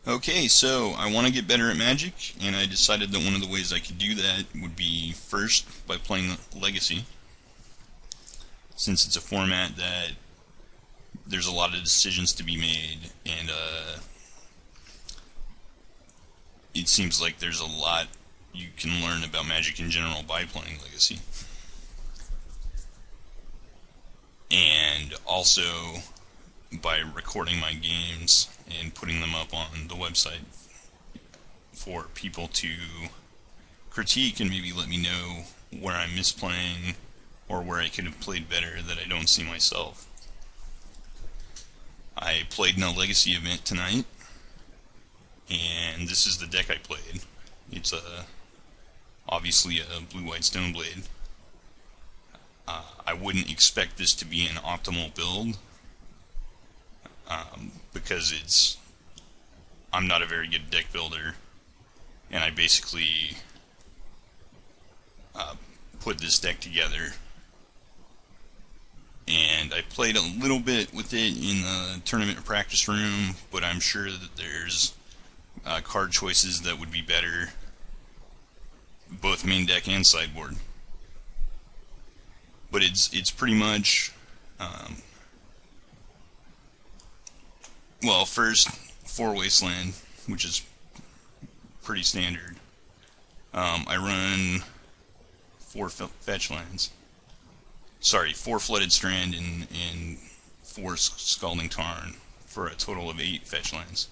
Okay, so I want to get better at Magic, and I decided that one of the ways I could do that would be first by playing Legacy, since it's a format that there's a lot of decisions to be made, and it seems like there's a lot you can learn about Magic in general by playing Legacy. And also by recording my games and putting them up on the website for people to critique and maybe let me know where I'm misplaying or where I could have played better that I don't see myself. I played in a Legacy event tonight, and this is the deck I played. It's obviously a blue-white Stoneblade. I wouldn't expect this to be an optimal build because I'm not a very good deck builder, and I basically put this deck together. And I played a little bit with it in the tournament practice room, but I'm sure that there's card choices that would be better, both main deck and sideboard. But it's pretty much, well, first 4 Wasteland, which is pretty standard. I run 4 fetch lands. Sorry, 4 Flooded Strand and 4 Scalding Tarn for a total of 8 fetch lands.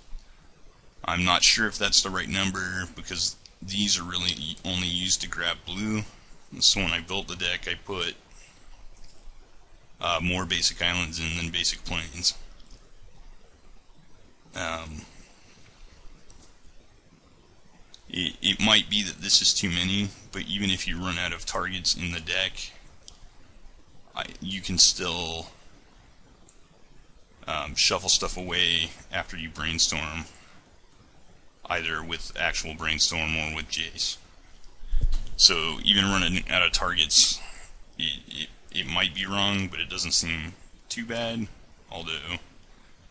I'm not sure if that's the right number because these are really only used to grab blue. So when I built the deck, I put more basic islands in than basic plains. It might be that this is too many, but even if you run out of targets in the deck, you can still shuffle stuff away after you brainstorm, either with actual brainstorm or with Jace. So even running out of targets, it might be wrong, but it doesn't seem too bad. Although,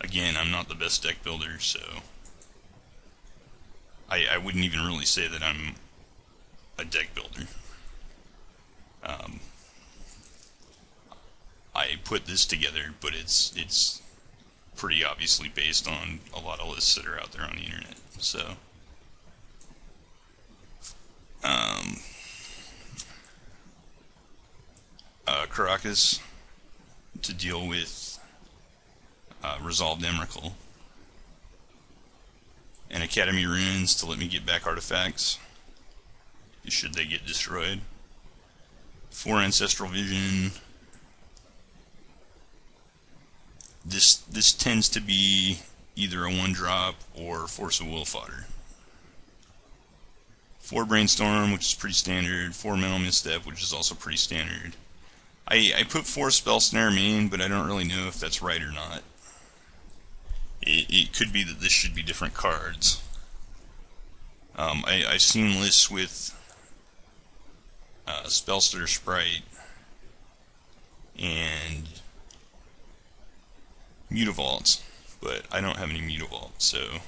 again, I'm not the best deck builder, so I wouldn't even really say that I'm a deck builder. I put this together, but it's pretty obviously based on a lot of lists that are out there on the internet. So, Caracas to deal with Resolved Emrakul, and Academy Runes to let me get back artifacts should they get destroyed. 4 Ancestral Vision. This tends to be either a 1-drop or Force of Will fodder. 4 Brainstorm, which is pretty standard. 4 Mental Misstep, which is also pretty standard. I put 4 Spell Snare main, but I don't really know if that's right or not. It could be that this should be different cards. I've seen lists with Spellstutter Sprite and Mutavaults, but I don't have any Mutavaults, so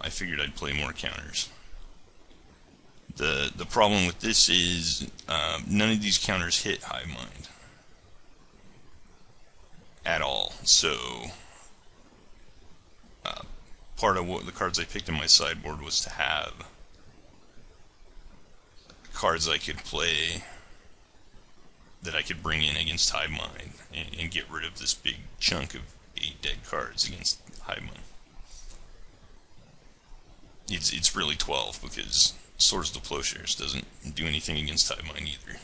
I figured I'd play more counters. The problem with this is none of these counters hit Hive Mind at all, so part of what the cards I picked in my sideboard was to have cards I could play that I could bring in against Hive Mind and get rid of this big chunk of 8 dead cards against Hive Mind. It's really 12 because Swords of the Plowshares doesn't do anything against Hive Mind either.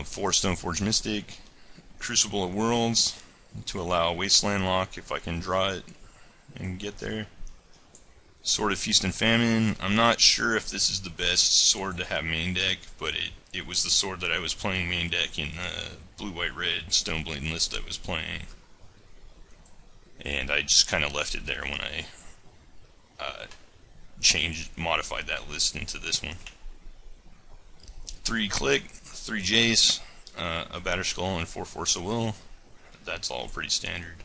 4 Stoneforge Mystic, Crucible of Worlds to allow a Wasteland lock if I can draw it and get there. Sword of Feast and Famine. I'm not sure if this is the best sword to have main deck, but it was the sword that I was playing main deck in the blue-white-red Stoneblade list I was playing. And I just kind of left it there when I modified that list into this one. 3 Click, 3 Jace, a Batterskull, and 4 Force of Will. That's all pretty standard.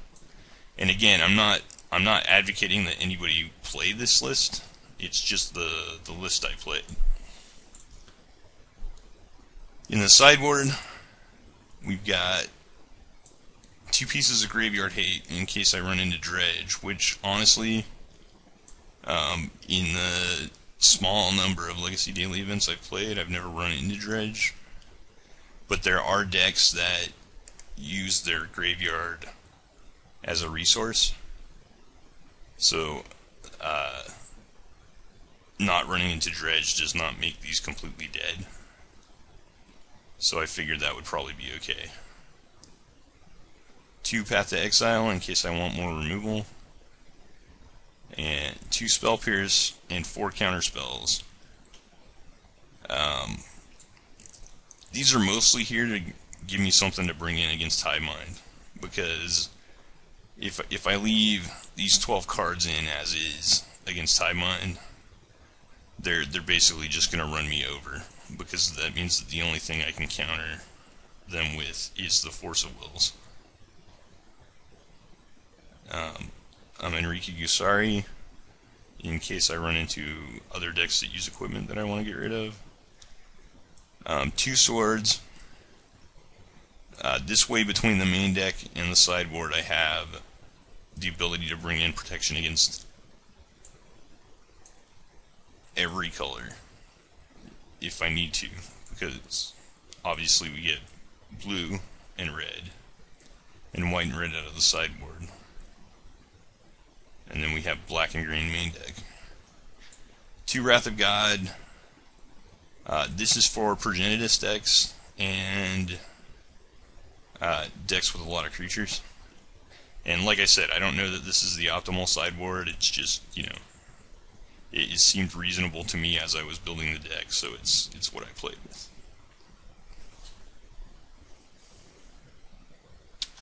And again, I'm not advocating that anybody play this list. It's just the list I played. In the sideboard, we've got 2 pieces of Graveyard Hate in case I run into Dredge, which honestly, in the small number of Legacy Daily events I've played, I've never run into Dredge. But there are decks that use their graveyard as a resource. So, not running into Dredge does not make these completely dead. So I figured that would probably be okay. 2 Path to Exile in case I want more removal. And 2 Spell Pierce and 4 counter spells. These are mostly here to give me something to bring in against Hive Mind, because if I leave these 12 cards in as is against Hive Mind, they're basically just going to run me over, because that means that the only thing I can counter them with is the Force of Wills. I'm Enrique Gusari in case I run into other decks that use equipment that I want to get rid of. 2 swords. This way between the main deck and the sideboard, I have the ability to bring in protection against every color if I need to, because obviously we get blue and red and white and red out of the sideboard, and then we have black and green main deck. 2 Wrath of God. This is for Progenitus decks and decks with a lot of creatures. And like I said, I don't know that this is the optimal sideboard. It's just, you know, it seemed reasonable to me as I was building the deck, so it's what I played with.